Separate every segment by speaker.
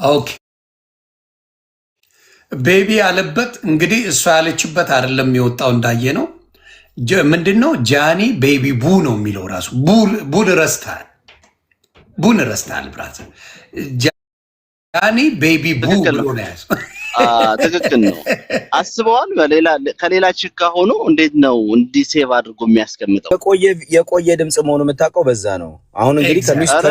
Speaker 1: ኦኬ ቤቢ ያለበት እንግዲህ እሷ ያለችበት አይደለም የወጣው እንዳየ ነው። ምንድነው ጃኒ ቤቢ ቡ ነው የሚለው ራሱ ቡን ረስታል። ቡን ረስታል ብራዘር ጃኒ ቤቢ ቡ ብሎ ነው ያዘው።
Speaker 2: ትክክል ነው። አስበዋል። ከሌላ ችግር ሆኖ እንዴት ነው እንዲህ ሴቭ አድርጎ የሚያስቀምጠው?
Speaker 3: የቆየ ድምጽ መሆኑ የምታውቀው በዛ ነው። አሁን እንግዲህ ከሚስቱ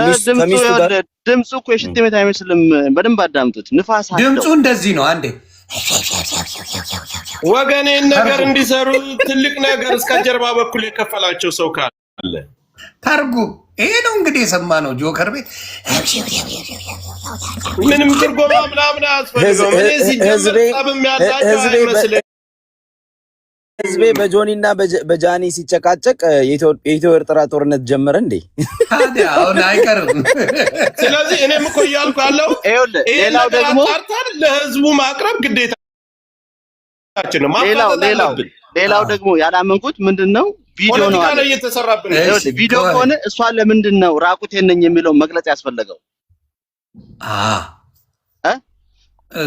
Speaker 3: ጋር
Speaker 2: ድምጹ እኮ የሽንት ቤት አይመስልም። በደንብ አዳምጡት። ንፋስ አለው።
Speaker 1: ድምጹ እንደዚህ ነው። አንዴ
Speaker 4: ወገኔን ነገር እንዲሰሩ ትልቅ ነገር እስከ ጀርባ በኩል የከፈላቸው ሰው ካለ
Speaker 1: ታርጉ። ይሄ ነው እንግዲህ የሰማነው ጆከር ቤት
Speaker 4: ምንም ትርጉም ምናምን አያስፈልገውም።
Speaker 3: ህዝቤ በጆኒና በጃኒ ሲጨቃጨቅ የኢትዮ ኤርትራ ጦርነት ጀመረ እንዴ?
Speaker 1: ታዲያ አሁን አይቀርም።
Speaker 4: ስለዚህ እኔም እኮ እያልኩ ያለው
Speaker 2: ሌላው ደግሞ
Speaker 4: ለህዝቡ ማቅረብ ግዴታችን ነው።
Speaker 2: ሌላው ደግሞ ያላመንኩት ምንድነው ቪዲዮ ነው አለ
Speaker 4: እየተሰራብን።
Speaker 2: ቪዲዮ ከሆነ እሷ ለምንድን ነው ራቁቴን ነኝ የሚለው መግለጽ ያስፈልገው?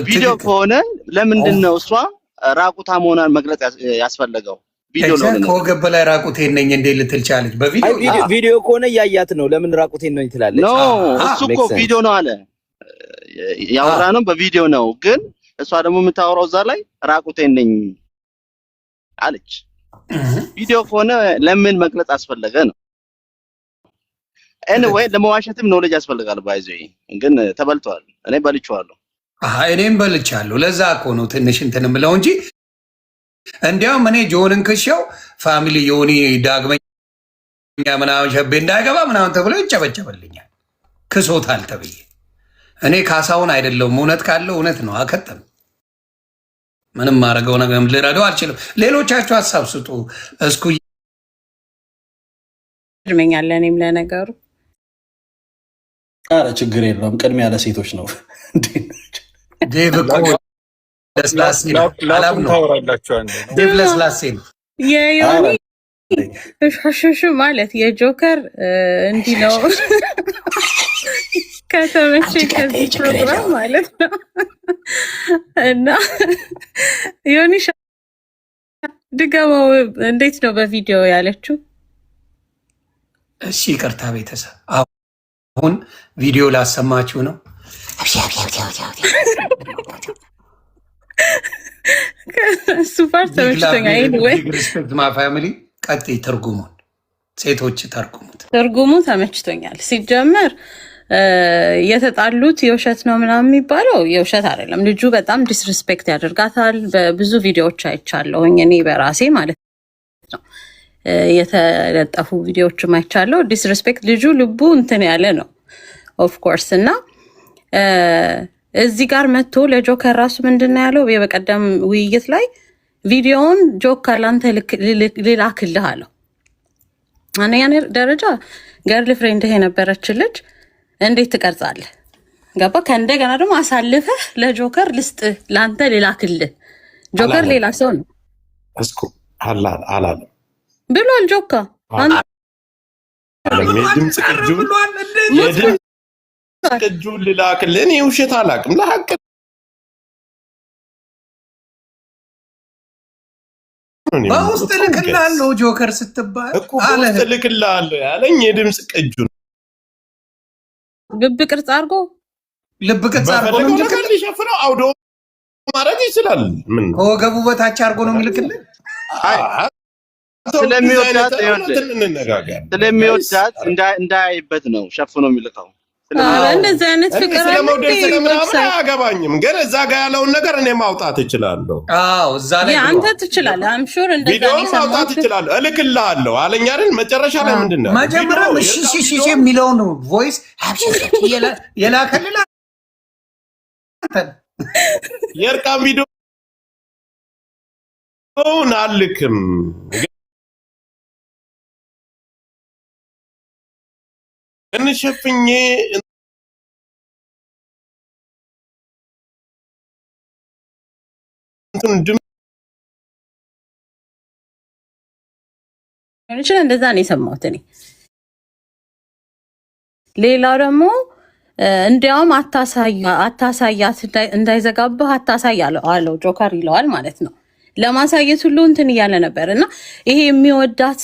Speaker 2: ቪዲዮ ከሆነ ለምንድን ነው እሷ ራቁታ መሆኗን መግለጽ ያስፈልገው? ቪዲዮ ነው።
Speaker 1: ከወገብ በላይ ራቁቴን ነኝ እንዴ ልትል ቻለች?
Speaker 3: ቪዲዮ ከሆነ ያያት ነው። ለምን ራቁቴን ነኝ ትላለች?
Speaker 2: ኖ እሱ እኮ ቪዲዮ ነው አለ። ያወራ ነው በቪዲዮ ነው። ግን እሷ ደግሞ የምታወራው እዛ ላይ ራቁቴን ነኝ አለች። ቪዲዮ ከሆነ ለምን መግለጽ አስፈለገ ነው? ኤኒዌይ ለመዋሸትም ኖሌጅ ያስፈልጋል። ባይዘይ ግን ተበልቷል። እኔ በልቼዋለሁ።
Speaker 1: እኔም በልቻለሁ። ለዛ እኮ ነው ትንሽ እንትን የምለው እንጂ እንዲያውም እኔ ጆንን ክሻው ፋሚሊ ዮኒ ዳግመኛ ምናምን ሸቤ እንዳይገባ ምናምን ተብሎ ይጨበጨበልኛል። ክሶታል ተብዬ እኔ ካሳውን አይደለሁም። እውነት ካለው እውነት ነው። አከተም ምንም ማድረገው ነገር ልረዳው አልችልም። ሌሎቻችሁ ሀሳብ ስጡ። እስኩ
Speaker 5: ይርመኛል። እኔም ለነገሩ
Speaker 6: ኧረ ችግር የለውም። ቅድሚያ ለሴቶች ነው።
Speaker 1: ዴቭ እኮ ለስላሴ ዴቭ ለስላሴ ነው።
Speaker 5: የዮኒ ሹሹ ማለት የጆከር እንዲህ ነው። ከተመቼ ከዚህ ፕሮግራም ማለት ነው። እና ዮኒ ድገመው። እንዴት ነው በቪዲዮ ያለችው?
Speaker 1: እሺ ይቅርታ ቤተሰብ፣ አሁን ቪዲዮ ላሰማችሁ ነው።
Speaker 5: ሱፐር ተመችቶኛል።
Speaker 1: ሪስፔክት ማ ፋሚሊ። ቀጥይ ትርጉሙን ሴቶች ተርጉሙት።
Speaker 5: ትርጉሙ ተመችቶኛል። ሲጀመር የተጣሉት የውሸት ነው ምናምን የሚባለው የውሸት አይደለም። ልጁ በጣም ዲስሪስፔክት ያደርጋታል። በብዙ ቪዲዮዎች አይቻለሁኝ እኔ በራሴ ማለት ነው። የተለጠፉ ቪዲዮዎችም አይቻለሁ። ዲስሪስፔክት ልጁ ልቡ እንትን ያለ ነው ኦፍኮርስ። እና እዚህ ጋር መጥቶ ለጆከር ራሱ ምንድን ነው ያለው? በቀደም ውይይት ላይ ቪዲዮውን ጆከር ላንተ ልላክልህ አለው። አንደኛ ደረጃ ገርል ፍሬንድህ የነበረች ልጅ እንዴት ትቀርጻለህ? ገባ? ከእንደገና ደግሞ አሳልፈህ ለጆከር ልስጥ ለአንተ ልላክልህ። ጆከር ሌላ ሰው ነው
Speaker 4: እስኩ አላለም
Speaker 5: ብሏል። ጆካ
Speaker 4: የድምፅ ቅጁን ልላክልህ። እኔ ውሸት አላውቅም። ለሀቅ
Speaker 1: በውስጥ ልክልሃለሁ ጆከር ስትባል
Speaker 4: እኮ በውስጥ ልክልሃለሁ ያለኝ የድምፅ ቅጁን
Speaker 5: ልብ ቅርጽ አድርጎ
Speaker 4: ነገር ሊሸፍነው አውዶ ማድረግ ይችላል። ምን
Speaker 1: ከወገቡ በታች አድርጎ ነው የሚልክልህ?
Speaker 2: ስለሚወዳት እንዳያይበት ነው ሸፍኖ የሚልከው።
Speaker 5: እንደዚህ አይነት ፍቅር
Speaker 4: አያገባኝም። ግን እዛ ጋ ያለውን ነገር እኔ ማውጣት እችላለሁ።
Speaker 1: እዛ ላይ
Speaker 5: አንተ ትችላለህ። አም ሹር እንደዛ
Speaker 4: ማውጣት እችላለሁ። እልክልሃለሁ አለኝ አይደል? መጨረሻ ላይ ምንድን ነው
Speaker 1: መጀመሪያ እሺ የሚለው ነው ቮይስ የላከልላ
Speaker 4: የእርቃን ቪዲዮውን አልክም። እንሸፍኜ
Speaker 5: እንደዛ ነው የሰማሁት እኔ። ሌላው ደግሞ እንዲያውም አታሳያት እንዳይዘጋብህ አታሳይ አለው ጆከር ይለዋል ማለት ነው። ለማሳየት ሁሉ እንትን እያለ ነበር እና ይሄ የሚወዳት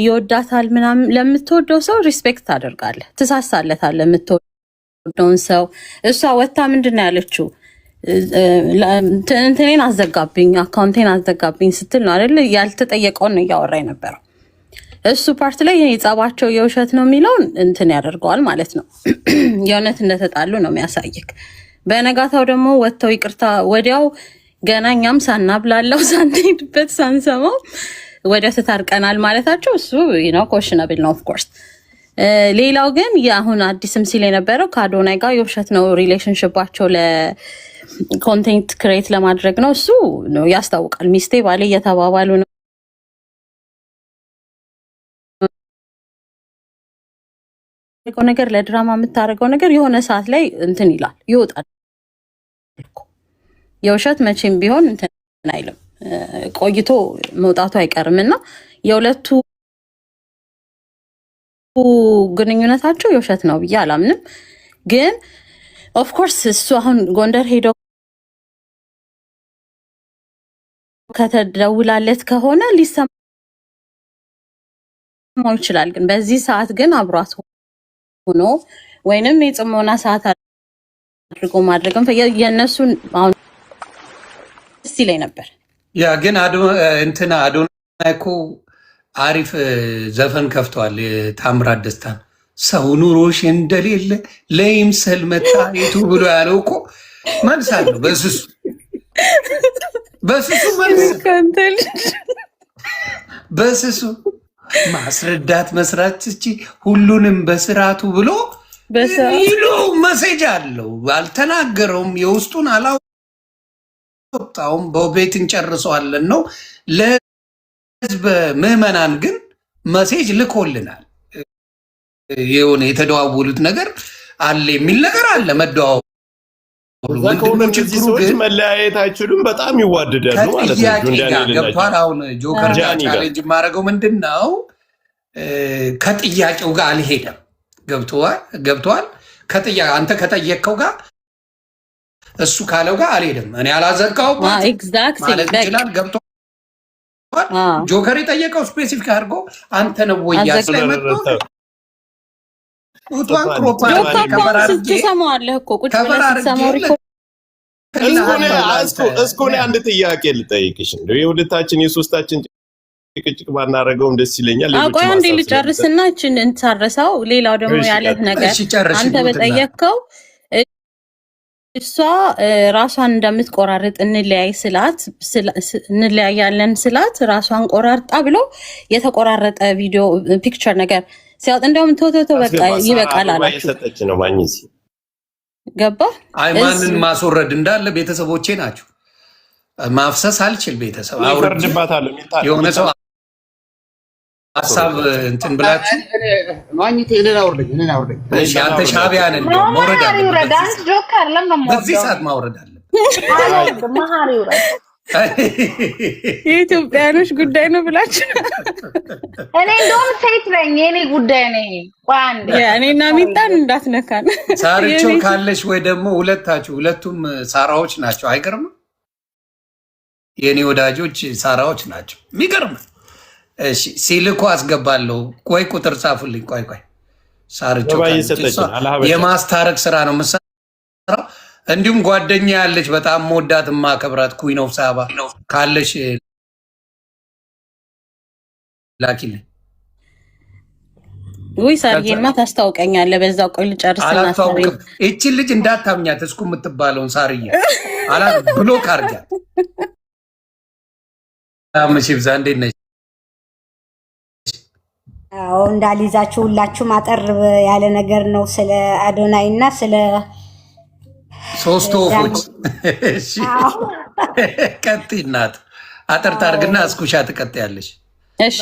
Speaker 5: ይወዳታል ምናምን ለምትወደው ሰው ሪስፔክት ታደርጋለህ፣ ትሳሳለታለህ የምትወደውን ሰው። እሷ ወታ ምንድን ነው ያለችው? እንትኔን አዘጋብኝ አካውንቴን አዘጋብኝ ስትል ነው አይደል? ያልተጠየቀውን ነው እያወራ የነበረው። እሱ ፓርት ላይ ጸባቸው የውሸት ነው የሚለውን እንትን ያደርገዋል ማለት ነው። የእውነት እንደተጣሉ ነው የሚያሳይክ። በነጋታው ደግሞ ወጥተው ይቅርታ ወዲያው ገና እኛም ሳናብላለው ሳንሄድበት ሳንሰማው ወዲያው ተታርቀናል ማለታቸው እሱ ነው ኮሽነብል ነው ኦፍኮርስ። ሌላው ግን የአሁን አዲስም ሲል የነበረው ከአዶናይ ጋር የውሸት ነው ሪሌሽንሽፓቸው ለኮንቴንት ክሬት ለማድረግ ነው። እሱ ነው ያስታውቃል። ሚስቴ ባሌ እየተባባሉ ነው ነገር ለድራማ የምታደርገው ነገር የሆነ ሰዓት ላይ እንትን ይላል ይወጣል። የውሸት መቼም ቢሆን እንትን አይልም፣ ቆይቶ መውጣቱ አይቀርም እና የሁለቱ ግንኙነታቸው የውሸት ነው ብዬ አላምንም። ግን ኦፍኮርስ እሱ አሁን ጎንደር ሄደው ከተደውላለት ከሆነ ሊሰማው ይችላል። ግን በዚህ ሰዓት ግን አብሯት ሆኖ ወይንም የጽሞና ሰዓት አድርጎ ማድረግም የእነሱን አሁን ደስ ይለኝ ነበር።
Speaker 1: ያ ግን አዶናይ እኮ አሪፍ ዘፈን ከፍተዋል። ታምራት ደስታን ሰው ኑሮሽ እንደሌለ ለይምሰል መታየቱ ብሎ ያለው እኮ መልስ አለው። በስሱ ማስረዳት መስራት እቺ ሁሉንም በስርዓቱ ብሎ ይሉ መሴጅ አለው። አልተናገረውም፣ የውስጡን አላወጣውም። በቤት እንጨርሰዋለን ነው። ለህዝብ ምዕመናን ግን መሴጅ ልኮልናል። የሆነ የተደዋወሉት ነገር አለ የሚል ነገር አለ። መደዋወሉ
Speaker 4: ችግሩ ግን መለያየት አይችሉም። በጣም ይዋደዳሉ ማለት ነው።
Speaker 1: ገብቷል። አሁን ጆከር ቻሌንጅ የማደርገው ምንድን ነው? ከጥያቄው ጋር አልሄደም። ገብቷል። አንተ ከጠየቅከው ጋር እሱ ካለው ጋር አልሄደም። እኔ አላዘጋውም ማለት ይችላል። ገብቷል። ጆከር የጠየቀው ስፔሲፊክ አድርጎ አንተ ነው ወያ ስለመጣ
Speaker 4: እስኮኔ አንድ ጥያቄ ልጠይቅሽ። እንደው የሁለታችን የሶስታችን ጭቅጭቅ ባናረገውም ደስ ይለኛል።
Speaker 5: ቆይ አንዴ ልጨርስና እችን እንታረሳው። ሌላው ደግሞ ያለት ነገር አንተ በጠየቅከው እሷ ራሷን እንደምትቆራርጥ እንለያያለን ስላት ራሷን ቆራርጣ ብሎ የተቆራረጠ ቪዲዮ ፒክቸር ነገር ሲያወጥ እንደውም ቶቶቶ በቃ ይበቃል አላችሁ። ገባ?
Speaker 1: አይ ማንን ማስወረድ እንዳለ ቤተሰቦቼ ናቸው። ማፍሰስ አልችል። ቤተሰብ የሆነ ሰው ሀሳብ እንትን ብላችሁ አንተ ሻዕቢያን መውረድ በዚህ ሰዓት ማውረድ አለ።
Speaker 5: የኢትዮጵያኖች ጉዳይ ነው ብላችሁ
Speaker 7: እኔ እንደውም ሴት ነኝ፣ የኔ ጉዳይ ነው።
Speaker 5: እኔና ሚጣን እንዳትነካን።
Speaker 1: ሳርቾ ካለሽ ወይ ደግሞ ሁለቱም ሳራዎች ናቸው። አይገርም? የኔ ወዳጆች ሳራዎች ናቸው። የሚገርም እሺ፣ ሲልኮ አስገባለሁ። ቆይ ቁጥር ጻፉልኝ። ቆይ ሳርቾ የማስታረቅ ስራ ነው የምትሰራው። እንዲሁም ጓደኛ ያለች በጣም መወዳት ማከብራት ኩዊን ኦፍ ሳባ ካለሽ ላኪልኝ።
Speaker 5: ወይ ሳርዬማ ታስታውቀኛለህ። በዛው ቆይ ልጨርስና
Speaker 1: አላስታውቅም። እቺን ልጅ እንዳታምኛት እስኩ የምትባለውን ሳርዬ ብሎክ አድርጊያት። ምሽብዛ እንዴት ነሽ?
Speaker 8: አዎ እንዳልይዛችሁ ሁላችሁም አጠር ያለ ነገር ነው ስለ አዶናይ እና ስለ
Speaker 1: ሶስት ወፎች። እሺ ቀጥይ እናት አጠር ታርግና እስኩሻ ትቀጥያለሽ።
Speaker 5: እሺ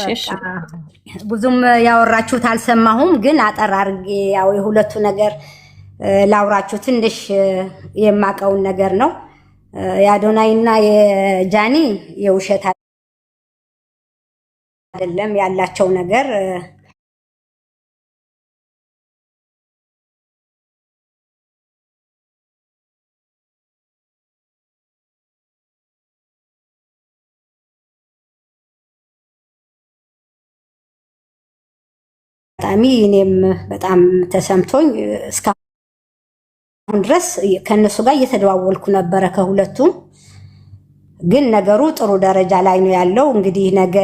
Speaker 8: ብዙም ያወራችሁት አልሰማሁም፣ ግን አጠር አድርጌ ያው የሁለቱ ነገር ላውራችሁ። ትንሽ የማቀውን ነገር ነው። የአዶናይና የጃኒ የውሸት አይደለም ያላቸው ነገር አጋጣሚ እኔም በጣም ተሰምቶኝ እስካሁን ድረስ ከነሱ ጋር እየተደዋወልኩ ነበረ ከሁለቱም። ግን ነገሩ ጥሩ ደረጃ ላይ ነው ያለው። እንግዲህ ነገ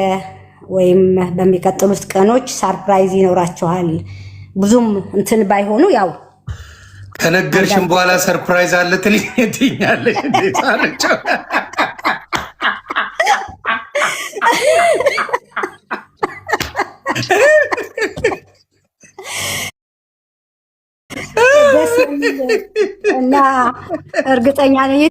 Speaker 8: ወይም በሚቀጥሉት ቀኖች ሰርፕራይዝ ይኖራችኋል። ብዙም እንትን ባይሆኑ ያው
Speaker 1: ከነገርሽም በኋላ ሰርፕራይዝ አለ ትልኛለሽ። እንዴት አለችው?
Speaker 8: እና እርግጠኛ ነኝ